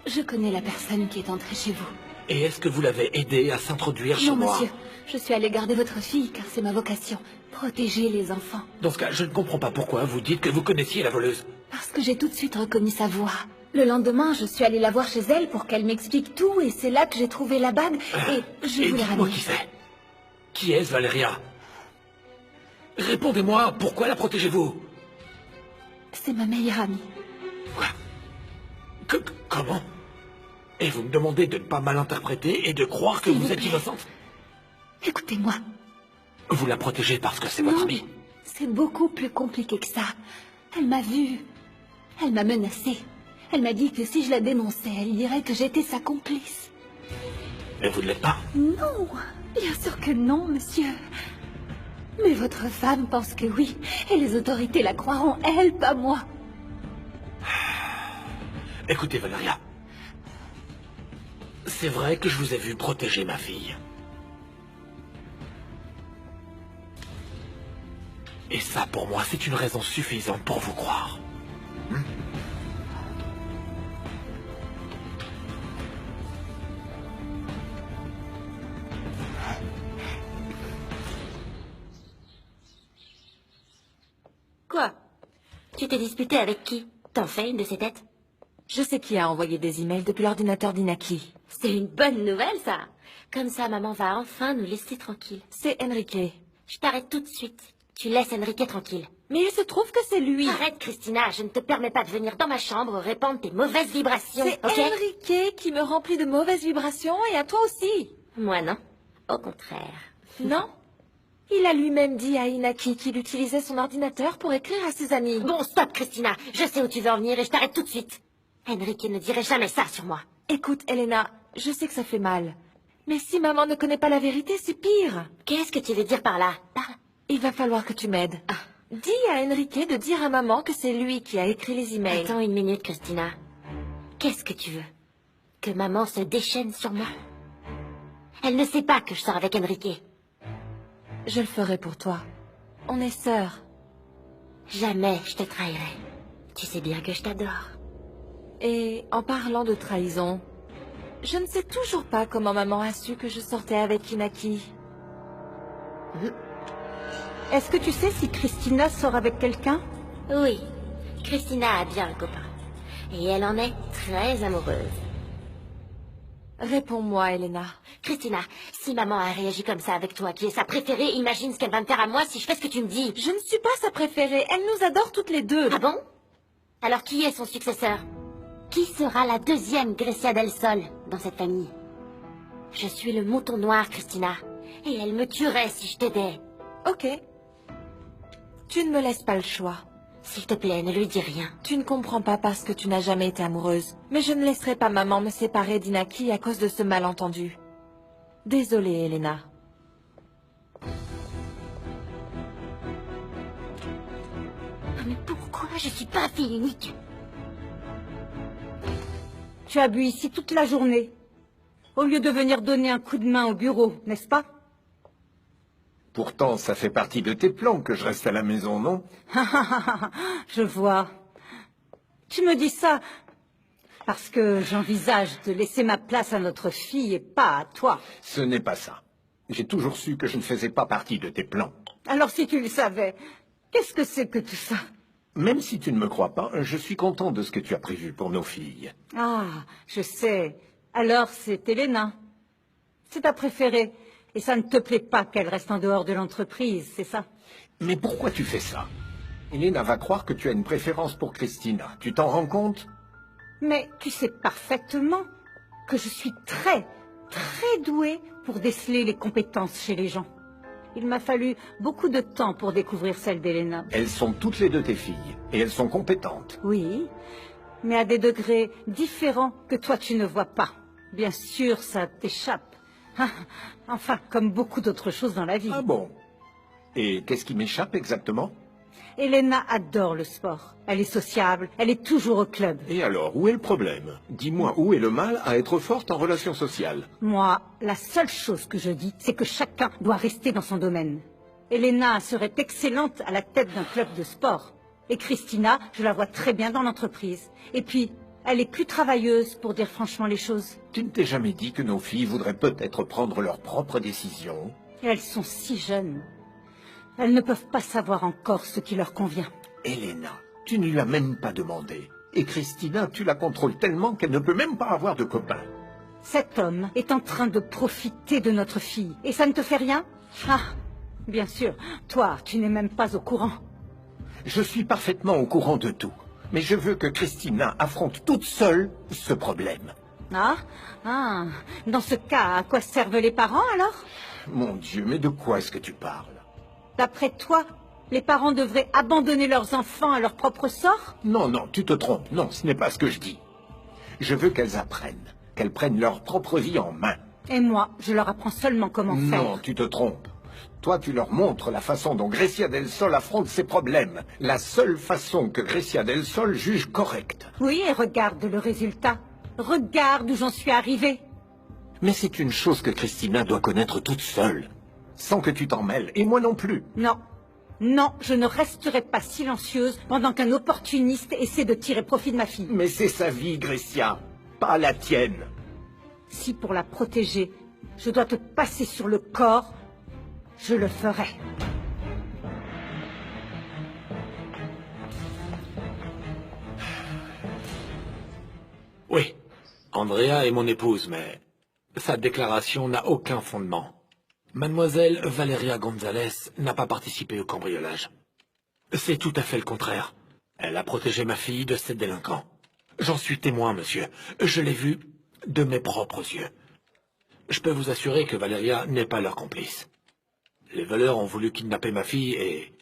Speaker 1: Je connais la personne qui est entrée chez vous.
Speaker 3: Et est-ce que vous l'avez aidé à s'introduire chez
Speaker 1: Non,
Speaker 3: moi?
Speaker 1: monsieur. Je suis allée garder votre fille, car c'est ma vocation. Protéger les enfants.
Speaker 3: Dans ce cas, je ne comprends pas pourquoi vous dites que vous connaissiez la voleuse.
Speaker 1: Parce que j'ai tout de suite reconnu sa voix. Le lendemain, je suis allée la voir chez elle pour qu'elle m'explique tout, et c'est là que j'ai trouvé la bague, et je
Speaker 3: Et
Speaker 1: vous l'ai
Speaker 3: dites-moi
Speaker 1: ramenée.
Speaker 3: qui c'est. Qui est-ce, Valeria? Répondez-moi, pourquoi la protégez-vous?
Speaker 1: C'est ma meilleure amie.
Speaker 3: Comment? Et vous me demandez de ne pas mal interpréter et de croire que vous êtes innocente?
Speaker 1: Écoutez-moi.
Speaker 3: Vous la protégez parce que c'est votre amie?
Speaker 1: C'est beaucoup plus compliqué que ça. Elle m'a vue. Elle m'a menacée. Elle m'a dit que si je la dénonçais, elle dirait que j'étais sa complice.
Speaker 3: Et vous ne l'êtes pas?
Speaker 1: Non, bien sûr que non, monsieur. Mais votre femme pense que oui, et les autorités la croiront, elle, pas moi.
Speaker 3: Écoutez, Valeria. C'est vrai que je vous ai vu protéger ma fille. Et ça, pour moi, c'est une raison suffisante pour vous croire.
Speaker 4: Quoi?
Speaker 16: Tu t'es disputé avec qui? T'en fais une de ces têtes?
Speaker 4: Je sais qui a envoyé des emails depuis l'ordinateur d'Inaki.
Speaker 16: C'est une bonne nouvelle, ça. Comme ça, maman va enfin nous laisser tranquilles.
Speaker 4: C'est Enrique.
Speaker 16: Je t'arrête tout de suite. Tu laisses Enrique tranquille.
Speaker 4: Mais il se trouve que c'est lui.
Speaker 16: Arrête, Christina. Je ne te permets pas de venir dans ma chambre répandre tes mauvaises vibrations,
Speaker 4: C'est
Speaker 16: ok?
Speaker 4: Enrique qui me remplit de mauvaises vibrations et à toi aussi.
Speaker 16: Moi, non. Au contraire.
Speaker 4: Non? Il a lui-même dit à Inaki qu'il utilisait son ordinateur pour écrire à ses amis.
Speaker 16: Bon, stop, Christina. Je sais où tu veux en venir et je t'arrête tout de suite. Enrique ne dirait jamais ça sur moi.
Speaker 4: Écoute, Elena, je sais que ça fait mal. Mais si maman ne connaît pas la vérité, c'est pire.
Speaker 16: Qu'est-ce que tu veux dire par là? Parle.
Speaker 4: Il va falloir que tu m'aides. Dis à Enrique de dire à maman que c'est lui qui a écrit les emails.
Speaker 16: Attends une minute, Christina. Qu'est-ce que tu veux? Que maman se déchaîne sur moi? Elle ne sait pas que je sors avec Enrique.
Speaker 4: Je le ferai pour toi. On est sœurs.
Speaker 16: Jamais je te trahirai. Tu sais bien que je t'adore.
Speaker 4: Et en parlant de trahison, je ne sais toujours pas comment maman a su que je sortais avec Inaki.
Speaker 10: Est-ce que tu sais si Christina sort avec quelqu'un?
Speaker 16: Oui, Christina a bien un copain. Et elle en est très amoureuse.
Speaker 4: Réponds-moi, Elena.
Speaker 16: Christina, si maman a réagi comme ça avec toi, qui est sa préférée, imagine ce qu'elle va me faire à moi si je fais ce que tu me dis.
Speaker 4: Je ne suis pas sa préférée, elle nous adore toutes les deux.
Speaker 16: Ah bon? Alors qui est son successeur? Qui sera la deuxième Grecia del Sol dans cette famille? Je suis le mouton noir, Christina. Et elle me tuerait si je t'aidais.
Speaker 4: Ok. Tu ne me laisses pas le choix.
Speaker 16: S'il te plaît, ne lui dis rien.
Speaker 4: Tu ne comprends pas parce que tu n'as jamais été amoureuse. Mais je ne laisserai pas maman me séparer d'Inaki à cause de ce malentendu. Désolée, Elena.
Speaker 16: Mais pourquoi je suis pas fille unique?
Speaker 17: Tu as bu ici toute la journée, au lieu de venir donner un coup de main au bureau, n'est-ce pas?
Speaker 14: Pourtant, ça fait partie de tes plans que je reste à la maison, non?
Speaker 17: Je vois. Tu me dis ça parce que j'envisage de laisser ma place à notre fille et pas à toi.
Speaker 14: Ce n'est pas ça. J'ai toujours su que je ne faisais pas partie de tes plans.
Speaker 17: Alors si tu le savais, qu'est-ce que c'est que tout ça?
Speaker 14: Même si tu ne me crois pas, je suis content de ce que tu as prévu pour nos filles.
Speaker 17: Ah, je sais. Alors c'est Elena. C'est ta préférée. Et ça ne te plaît pas qu'elle reste en dehors de l'entreprise, c'est ça?
Speaker 14: Mais pourquoi tu fais ça? Elena va croire que tu as une préférence pour Christina. Tu t'en rends compte?
Speaker 17: Mais tu sais parfaitement que je suis très douée pour déceler les compétences chez les gens. Il m'a fallu beaucoup de temps pour découvrir celle d'Elena.
Speaker 14: Elles sont toutes les deux tes filles, et elles sont compétentes.
Speaker 17: Oui, mais à des degrés différents que toi tu ne vois pas. Bien sûr, ça t'échappe. Enfin, comme beaucoup d'autres choses dans la vie.
Speaker 14: Ah bon? Et qu'est-ce qui m'échappe exactement?
Speaker 17: Elena adore le sport. Elle est sociable, elle est toujours au club.
Speaker 14: Et alors, où est le problème? Dis-moi, où est le mal à être forte en relations sociales?
Speaker 17: Moi, la seule chose que je dis, c'est que chacun doit rester dans son domaine. Elena serait excellente à la tête d'un club de sport. Et Christina, je la vois très bien dans l'entreprise. Et puis, elle est plus travailleuse, pour dire franchement les choses.
Speaker 14: Tu ne t'es jamais dit que nos filles voudraient peut-être prendre leurs propres décisions?
Speaker 17: Elles sont si jeunes. Elles ne peuvent pas savoir encore ce qui leur convient.
Speaker 14: Elena, tu ne lui as même pas demandé. Et Christina, tu la contrôles tellement qu'elle ne peut même pas avoir de copains.
Speaker 17: Cet homme est en train de profiter de notre fille. Et ça ne te fait rien? Ah, bien sûr. Toi, tu n'es même pas au courant.
Speaker 14: Je suis parfaitement au courant de tout. Mais je veux que Christina affronte toute seule ce problème.
Speaker 17: Dans ce cas, à quoi servent les parents alors?
Speaker 14: Mon Dieu, mais de quoi est-ce que tu parles?
Speaker 17: D'après toi, les parents devraient abandonner leurs enfants à leur propre sort?
Speaker 14: Non, non, tu te trompes. Non, ce n'est pas ce que je dis. Je veux qu'elles apprennent, qu'elles prennent leur propre vie en main.
Speaker 17: Et moi, je leur apprends seulement comment faire.
Speaker 14: Non, tu te trompes. Toi, tu leur montres la façon dont Grecia del Sol affronte ses problèmes. La seule façon que Grecia del Sol juge correcte.
Speaker 17: Oui, et regarde le résultat. Regarde où j'en suis arrivée.
Speaker 14: Mais c'est une chose que Christina doit connaître toute seule. Sans que tu t'en mêles, et moi non plus.
Speaker 17: Non. Non, je ne resterai pas silencieuse pendant qu'un opportuniste essaie de tirer profit de ma fille.
Speaker 14: Mais c'est sa vie, Grecia, pas la tienne.
Speaker 17: Si pour la protéger, je dois te passer sur le corps, je le ferai.
Speaker 3: Oui, Andrea est mon épouse, mais sa déclaration n'a aucun fondement. Mademoiselle Valeria González n'a pas participé au cambriolage. C'est tout à fait le contraire. Elle a protégé ma fille de ces délinquants. J'en suis témoin, monsieur. Je l'ai vu de mes propres yeux. Je peux vous assurer que Valeria n'est pas leur complice. Les voleurs ont voulu kidnapper ma fille et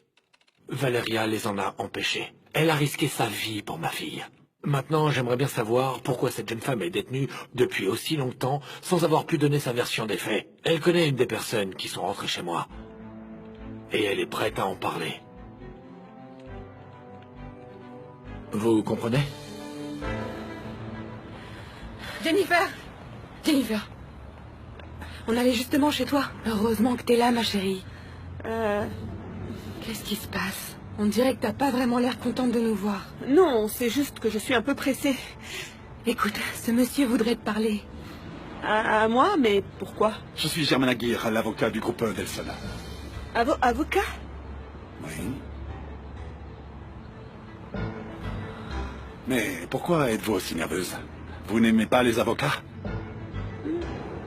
Speaker 3: Valeria les en a empêchés. Elle a risqué sa vie pour ma fille. Maintenant, j'aimerais bien savoir pourquoi cette jeune femme est détenue depuis aussi longtemps sans avoir pu donner sa version des faits. Elle connaît une des personnes qui sont rentrées chez moi. Et elle est prête à en parler. Vous comprenez?
Speaker 6: Jennifer! Jennifer! On allait justement chez toi. Heureusement que t'es là, ma chérie. Qu'est-ce qui se passe? On dirait que t'as pas vraiment l'air contente de nous voir.
Speaker 10: Non, c'est juste que je suis un peu pressée.
Speaker 6: Écoute, ce monsieur voudrait te parler.
Speaker 10: À moi? Mais pourquoi?
Speaker 8: Je suis Germain Aguirre, l'avocat du groupe Delson.
Speaker 10: Avocat?
Speaker 8: Oui. Mais pourquoi êtes-vous aussi nerveuse? Vous n'aimez pas les avocats?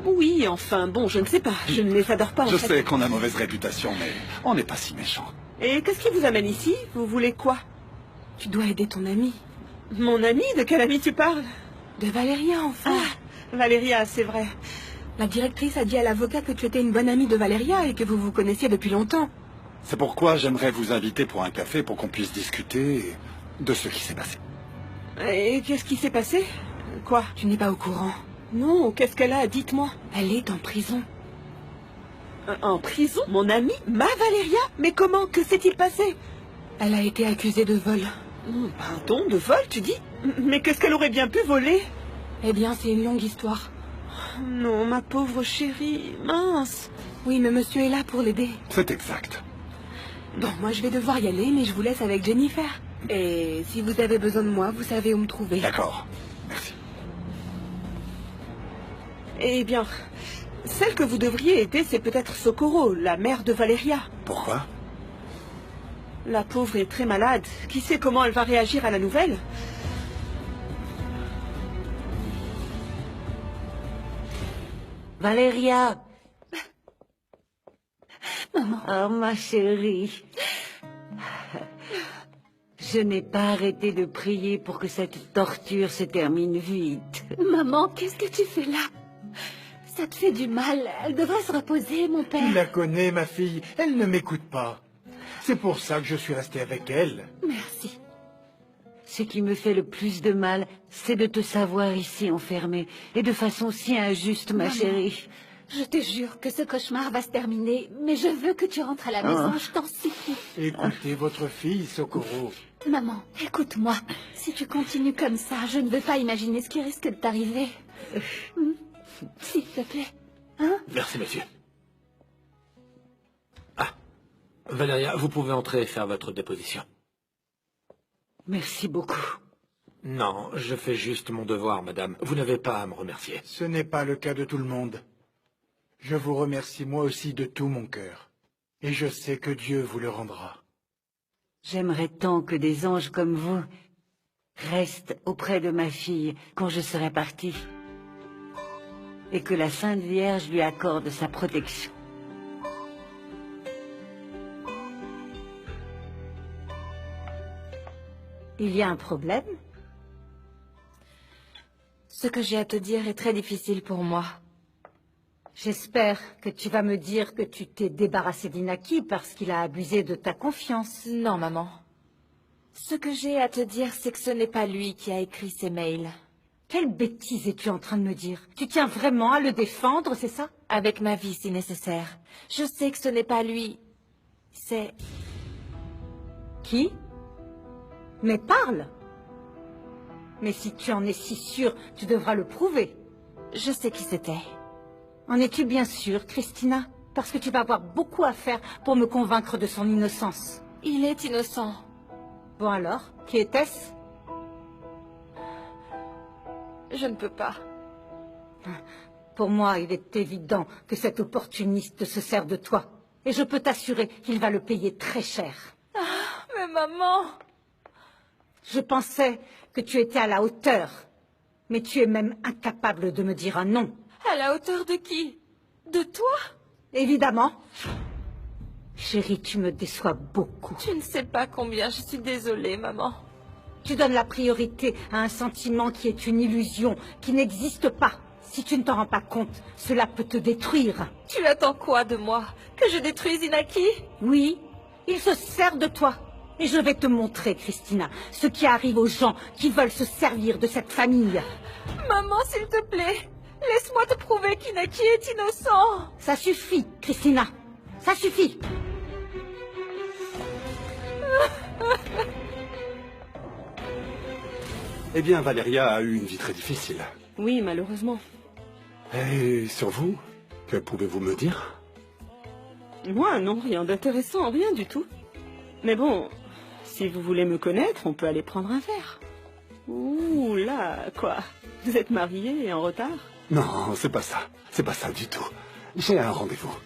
Speaker 10: Oui, enfin, bon, je ne sais pas. Je ne les adore pas, en fait.
Speaker 8: Je sais qu'on a mauvaise réputation, mais on n'est pas si méchant.
Speaker 10: Et qu'est-ce qui vous amène ici? Vous voulez quoi?
Speaker 6: Tu dois aider ton amie.
Speaker 10: Mon amie? De quelle amie tu parles?
Speaker 6: De Valéria, enfin.
Speaker 10: Ah, Valéria, c'est vrai.
Speaker 6: La directrice a dit à l'avocat que tu étais une bonne amie de Valéria et que vous vous connaissiez depuis longtemps.
Speaker 8: C'est pourquoi j'aimerais vous inviter pour un café pour qu'on puisse discuter de ce qui s'est passé.
Speaker 10: Et qu'est-ce qui s'est passé? Quoi?
Speaker 6: Tu n'es pas au courant.
Speaker 10: Non, qu'est-ce qu'elle a? Dites-moi.
Speaker 6: Elle est en prison.
Speaker 10: En prison? Mon amie? Ma Valéria? Mais comment? Que s'est-il passé?
Speaker 6: Elle a été accusée de vol.
Speaker 10: Pardon, de vol, tu dis? Mais qu'est-ce qu'elle aurait bien pu voler?
Speaker 6: Eh bien, c'est une longue histoire.
Speaker 10: Non, ma pauvre chérie, mince.
Speaker 6: Oui, mais monsieur est là pour l'aider.
Speaker 8: C'est exact.
Speaker 6: Bon, moi je vais devoir y aller, mais je vous laisse avec Jennifer. Et si vous avez besoin de moi, vous savez où me trouver.
Speaker 8: D'accord. Merci.
Speaker 10: Eh bien, celle que vous devriez aider, c'est peut-être Socorro, la mère de Valéria.
Speaker 8: Pourquoi?
Speaker 10: La pauvre est très malade. Qui sait comment elle va réagir à la nouvelle?
Speaker 2: Valéria. Maman. Oh, ma chérie. Je n'ai pas arrêté de prier pour que cette torture se termine vite.
Speaker 1: Maman, qu'est-ce que tu fais là? Ça te fait du mal. Elle devrait se reposer, mon père.
Speaker 15: Tu la connais, ma fille. Elle ne m'écoute pas. C'est pour ça que je suis resté avec elle.
Speaker 1: Merci.
Speaker 2: Ce qui me fait le plus de mal, c'est de te savoir ici enfermée, et de façon si injuste, ma
Speaker 1: Maman,
Speaker 2: chérie.
Speaker 1: Je te jure que ce cauchemar va se terminer, mais je veux que tu rentres à la maison, je t'en supplie.
Speaker 15: Écoutez votre fille, Socorro.
Speaker 1: Maman, écoute-moi. Si tu continues comme ça, je ne veux pas imaginer ce qui risque de t'arriver. S'il te plaît. Hein?
Speaker 3: Merci, monsieur. Ah, Valéria, vous pouvez entrer et faire votre déposition.
Speaker 2: Merci beaucoup.
Speaker 3: Non, je fais juste mon devoir, madame. Vous n'avez pas à me remercier.
Speaker 15: Ce n'est pas le cas de tout le monde. Je vous remercie moi aussi de tout mon cœur. Et je sais que Dieu vous le rendra.
Speaker 2: J'aimerais tant que des anges comme vous restent auprès de ma fille quand je serai partie. Et que la Sainte Vierge lui accorde sa protection.
Speaker 17: Il y a un problème?
Speaker 4: Ce que j'ai à te dire est très difficile pour moi.
Speaker 17: J'espère que tu vas me dire que tu t'es débarrassé d'Inaki parce qu'il a abusé de ta confiance.
Speaker 4: Non, maman. Ce que j'ai à te dire, c'est que ce n'est pas lui qui a écrit ces mails.
Speaker 17: Quelle bêtise es-tu en train de me dire? Tu tiens vraiment à le défendre, c'est ça?
Speaker 4: Avec ma vie, si nécessaire. Je sais que ce n'est pas lui. C'est...
Speaker 17: Qui? Mais parle! Mais si tu en es si sûre, tu devras le prouver.
Speaker 4: Je sais qui c'était.
Speaker 17: En es-tu bien sûre, Christina? Parce que tu vas avoir beaucoup à faire pour me convaincre de son innocence.
Speaker 4: Il est innocent.
Speaker 17: Bon alors, qui était-ce?
Speaker 4: Je ne peux pas.
Speaker 17: Pour moi, il est évident que cet opportuniste se sert de toi. Et je peux t'assurer qu'il va le payer très cher.
Speaker 4: Ah, mais maman!
Speaker 17: Je pensais que tu étais à la hauteur. Mais tu es même incapable de me dire un non.
Speaker 4: À la hauteur de qui? De toi?
Speaker 17: Évidemment. Chérie, tu me déçois beaucoup.
Speaker 4: Tu ne sais pas combien je suis désolée, maman.
Speaker 17: Tu donnes la priorité à un sentiment qui est une illusion, qui n'existe pas. Si tu ne t'en rends pas compte, cela peut te détruire.
Speaker 4: Tu attends quoi de moi? Que je détruise Inaki?
Speaker 17: Oui, il se sert de toi. Et je vais te montrer, Christina, ce qui arrive aux gens qui veulent se servir de cette famille.
Speaker 4: Maman, s'il te plaît, laisse-moi te prouver qu'Inaki est innocent.
Speaker 17: Ça suffit, Christina. Ça suffit.
Speaker 9: Eh bien, Valéria a eu une vie très difficile.
Speaker 10: Oui, malheureusement.
Speaker 9: Et sur vous, que pouvez-vous me dire?
Speaker 10: Moi, non, rien d'intéressant, rien du tout. Mais bon, si vous voulez me connaître, on peut aller prendre un verre. Ouh là, quoi? Vous êtes mariés et en retard?
Speaker 9: Non, c'est pas ça. C'est pas ça du tout. J'ai un rendez-vous.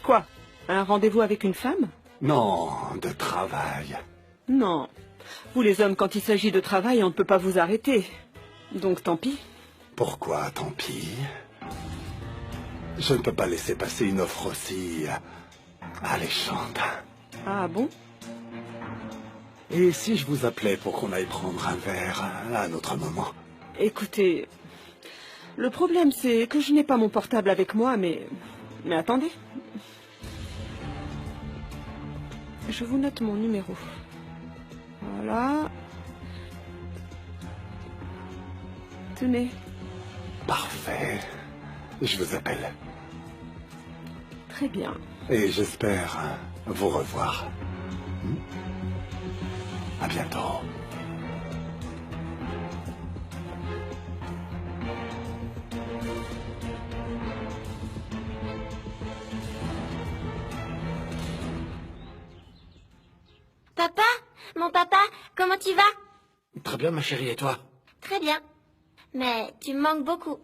Speaker 10: Quoi? Un rendez-vous avec une femme?
Speaker 9: Non, de travail.
Speaker 10: Non. Vous les hommes, quand il s'agit de travail, on ne peut pas vous arrêter. Donc tant pis.
Speaker 9: Pourquoi tant pis? Je ne peux pas laisser passer une offre aussi alléchante.
Speaker 10: Ah bon?
Speaker 9: Et si je vous appelais pour qu'on aille prendre un verre à un autre moment?
Speaker 10: Écoutez, le problème c'est que je n'ai pas mon portable avec moi, mais Mais attendez. Je vous note mon numéro. Voilà. Tenez.
Speaker 9: Parfait. Je vous appelle.
Speaker 10: Très bien.
Speaker 9: Et j'espère vous revoir. À bientôt.
Speaker 16: Papa? Mon papa? Comment tu vas?
Speaker 3: Très bien, ma chérie, et toi?
Speaker 16: Très bien. Mais tu me manques beaucoup.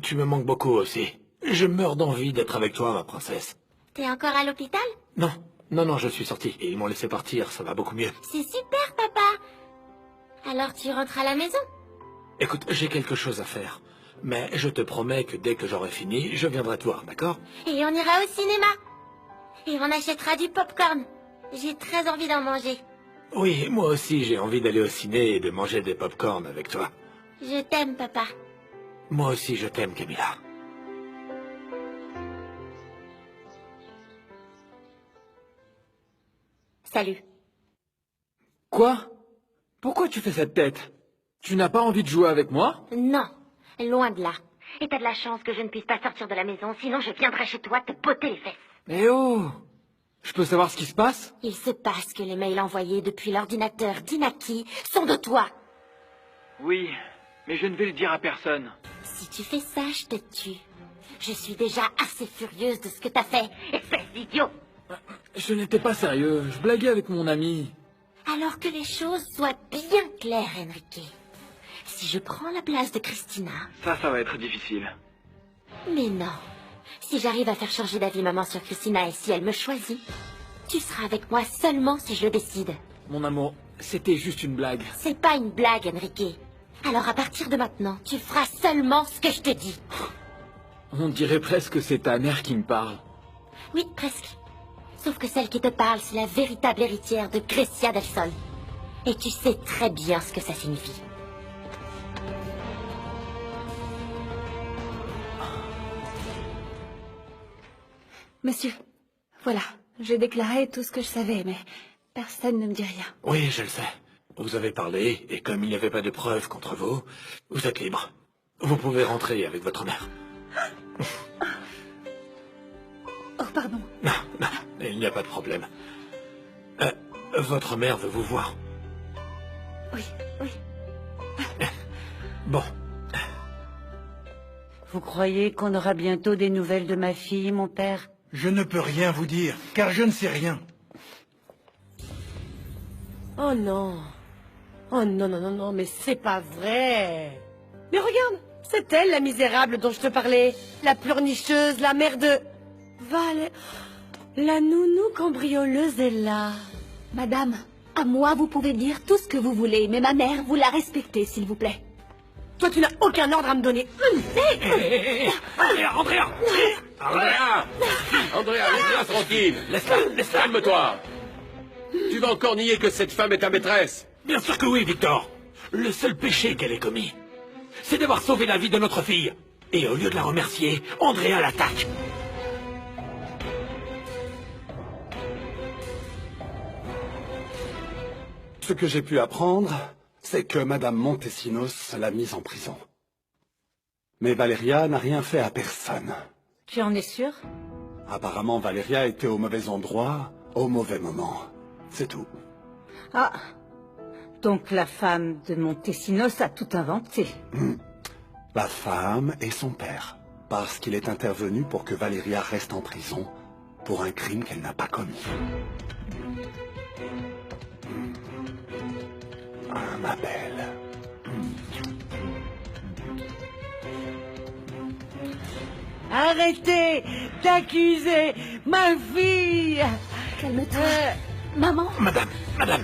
Speaker 3: Tu me manques beaucoup aussi. Je meurs d'envie d'être avec toi, ma princesse.
Speaker 16: T'es encore à l'hôpital?
Speaker 3: Non, non, je suis sorti. Et ils m'ont laissé partir, ça va beaucoup mieux.
Speaker 16: C'est super, papa. Alors tu rentres à la maison?
Speaker 3: Écoute, j'ai quelque chose à faire. Mais je te promets que dès que j'aurai fini, je viendrai te voir, d'accord?
Speaker 16: Et on ira au cinéma. Et on achètera du popcorn. J'ai très envie d'en manger.
Speaker 3: Oui, moi aussi j'ai envie d'aller au ciné et de manger des pop-corn avec toi.
Speaker 16: Je t'aime, papa.
Speaker 3: Moi aussi je t'aime, Camilla.
Speaker 16: Salut.
Speaker 13: Quoi? Pourquoi tu fais cette tête? Tu n'as pas envie de jouer avec moi?
Speaker 16: Non, loin de là. Et t'as de la chance que je ne puisse pas sortir de la maison, sinon je viendrai chez toi te botter les fesses.
Speaker 13: Eh oh! Je peux savoir ce qui se passe?
Speaker 16: Il se passe que les mails envoyés depuis l'ordinateur d'Inaki sont de toi.
Speaker 13: Oui, mais je ne vais le dire à personne.
Speaker 16: Si tu fais ça, je te tue. Je suis déjà assez furieuse de ce que t'as fait, espèce d'idiot.
Speaker 13: Je n'étais pas sérieux, je blaguais avec mon ami.
Speaker 16: Alors que les choses soient bien claires, Enrique. Si je prends la place de Christina...
Speaker 13: Ça va être difficile.
Speaker 16: Mais non. Si j'arrive à faire changer d'avis maman sur Christina et si elle me choisit, tu seras avec moi seulement si je le décide.
Speaker 13: Mon amour, c'était juste une blague.
Speaker 16: C'est pas une blague, Enrique. Alors à partir de maintenant, tu feras seulement ce que je te dis.
Speaker 13: On dirait presque que c'est ta mère qui me parle.
Speaker 16: Oui, presque. Sauf que celle qui te parle, c'est la véritable héritière de Grecia del Sol. Et tu sais très bien ce que ça signifie.
Speaker 6: Monsieur, voilà, j'ai déclaré tout ce que je savais, mais personne ne me dit rien.
Speaker 3: Oui, je le sais. Vous avez parlé, et comme il n'y avait pas de preuves contre vous, vous êtes libre. Vous pouvez rentrer avec votre mère.
Speaker 6: Oh, pardon.
Speaker 3: Non, il n'y a pas de problème. Votre mère veut vous voir.
Speaker 6: Oui.
Speaker 3: Bon.
Speaker 2: Vous croyez qu'on aura bientôt des nouvelles de ma fille, mon père?
Speaker 15: Je ne peux rien vous dire, car je ne sais rien.
Speaker 4: Oh non. Oh non, non, non, non, mais c'est pas vrai. Mais regarde, c'est elle, la misérable dont je te parlais. La pleurnicheuse, la mère de... La nounou cambrioleuse est là.
Speaker 1: Madame, à moi vous pouvez dire tout ce que vous voulez, mais ma mère, vous la respectez, s'il vous plaît.
Speaker 4: Toi, tu n'as aucun ordre à me donner.
Speaker 3: Andrea,
Speaker 7: laisse-la tranquille.
Speaker 3: Laisse-la.
Speaker 7: Calme-toi. Tu vas encore nier que cette femme est ta maîtresse?
Speaker 3: Bien sûr que oui, Victor. Le seul péché qu'elle ait commis, c'est d'avoir sauvé la vie de notre fille. Et au lieu de la remercier, Andrea l'attaque.
Speaker 9: Ce que j'ai pu apprendre, c'est que Madame Montesinos l'a mise en prison. Mais Valeria n'a rien fait à personne.
Speaker 17: Tu en es sûr?
Speaker 9: Apparemment, Valeria était au mauvais endroit, au mauvais moment. C'est tout.
Speaker 17: Ah, donc la femme de Montesinos a tout inventé.
Speaker 9: La femme et son père. Parce qu'il est intervenu pour que Valeria reste en prison pour un crime qu'elle n'a pas commis. Ah, ma belle.
Speaker 4: Arrêtez d'accuser ma fille.
Speaker 1: Calme-toi. Maman.
Speaker 3: Madame.